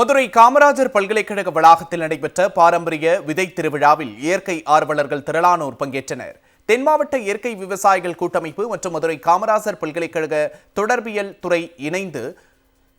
மதுரை காமராஜர் பல்கலைக்கழக வளாகத்தில் நடைபெற்ற பாரம்பரிய விதை திருவிழாவில் இயற்கை ஆர்வலர்கள் திரளானோர் பங்கேற்றனர். தென் மாவட்ட இயற்கை விவசாயிகள் கூட்டமைப்பு மற்றும் மதுரை காமராஜர் பல்கலைக்கழக தொடர்பியல் துறை இணைந்து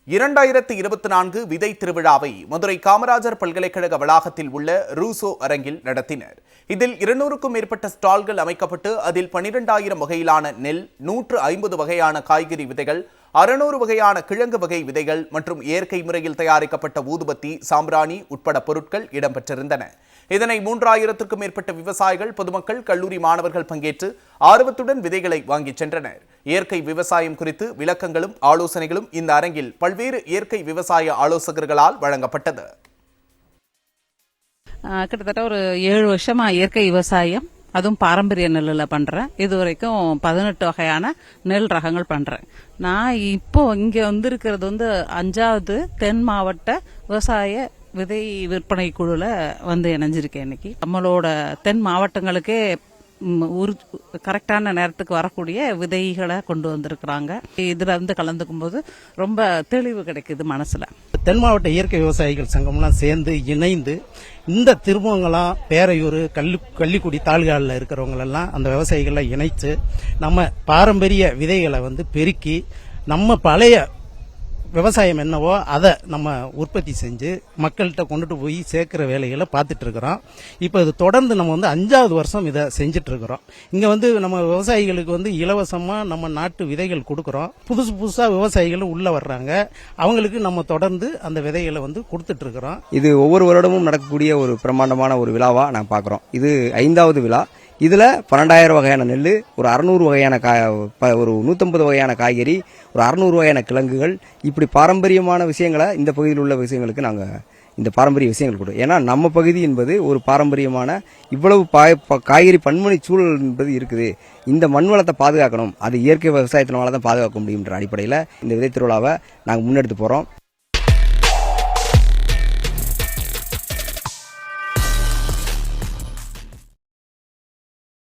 2024 விதை திருவிழாவை மதுரை காமராஜர் பல்கலைக்கழக வளாகத்தில் உள்ள ரூசோ அரங்கில் நடத்தினர். இதில் 200க்கும் மேற்பட்ட ஸ்டால்கள் அமைக்கப்பட்டு அதில் 12,000 வகையிலான நெல், 150 வகையான காய்கறி விதைகள், 600 வகையான கிழங்கு வகை விதைகள் மற்றும் இயற்கை முறையில் தயாரிக்கப்பட்ட ஊதுபத்தி, சாம்பிராணி உட்பட பொருட்கள் இடம்பெற்றிருந்தன. இதனை 3000க்கும் மேற்பட்ட விவசாயிகள், பொதுமக்கள், கல்லூரி மாணவர்கள் பங்கேற்று ஆர்வத்துடன் விதைகளை வாங்கிச் சென்றனர். இயற்கை விவசாயம் குறித்து விளக்கங்களும் ஆலோசனைகளும் இந்த அரங்கில் பல்வேறு இயற்கை விவசாய ஆலோசகர்களால் வழங்கப்பட்டது. கிட்டத்தட்ட ஒரு 7 வருஷமா இயற்கை விவசாயம், அதுவும் பாரம்பரிய நெல்லில் பண்றேன். இது வரைக்கும் 18 வகையான நெல் ரகங்கள் பண்றேன். நான் இப்போ இங்க வந்திருக்கிறது 5வது தென் மாவட்ட விவசாய விதை விற்பனை குழுல இணைஞ்சிருக்கேன். இன்னைக்கு நம்மளோட தென் மாவட்டங்களுக்கே கரெக்டான நேரத்துக்கு வரக்கூடிய விதைகளை கொண்டு வந்திருக்கிறாங்க. இதுல கலந்துக்கும் போது ரொம்ப தெளிவு கிடைக்குது மனசுல. தென் மாவட்ட இயற்கை விவசாயிகள் சங்கம்லாம் சேர்ந்து இணைந்து இந்த திருமங்கலம், பேரையூர், கள்ளிக்குடி தாலுகாவில் இருக்கிறவங்களெல்லாம் அந்த விவசாயிகளை இணைச்சு நம்ம பாரம்பரிய விதைகளை பெருக்கி நம்ம பழைய விவசாயம் என்னவோ அதை நம்ம உற்பத்தி செஞ்சு மக்கள்கிட்ட கொண்டுட்டு போய் சேர்க்கிற வேலைகளை பார்த்துட்டு இருக்கிறோம். இப்போ இது தொடர்ந்து நம்ம 5வது வருஷம் இதை செஞ்சுட்டு இருக்கிறோம். இங்கே நம்ம விவசாயிகளுக்கு இலவசமாக நம்ம நாட்டு விதைகள் கொடுக்குறோம். புதுசாக விவசாயிகள் உள்ள வர்றாங்க. அவங்களுக்கு நம்ம தொடர்ந்து அந்த விதைகளை கொடுத்துட்டு இருக்கிறோம். இது ஒவ்வொரு வருடமும் நடக்கக்கூடிய ஒரு பிரம்மாண்டமான ஒரு விழாவா நான் பார்க்குறோம். இது 5வது விழா. இதில் 12,000 வகையான நெல், ஒரு 600 வகையான ஒரு 150 வகையான காய்கறி, ஒரு 600 வகையான கிழங்குகள், இப்படி பாரம்பரியமான விஷயங்களை இந்த பகுதியில் உள்ள விஷயங்களுக்கு நாங்கள் இந்த பாரம்பரிய விஷயங்கள் கொடுக்கும். ஏன்னா நம்ம பகுதி என்பது ஒரு பாரம்பரியமான இவ்வளவு காய்கறி பன்மொழி சூழல் என்பது இருக்குது. இந்த மண் வளத்தை பாதுகாக்கணும், அது இயற்கை விவசாயத்தினால தான் பாதுகாக்க முடியுன்ற அடிப்படையில் இந்த விதை திருவிழாவை நாங்கள் முன்னெடுத்து போகிறோம்.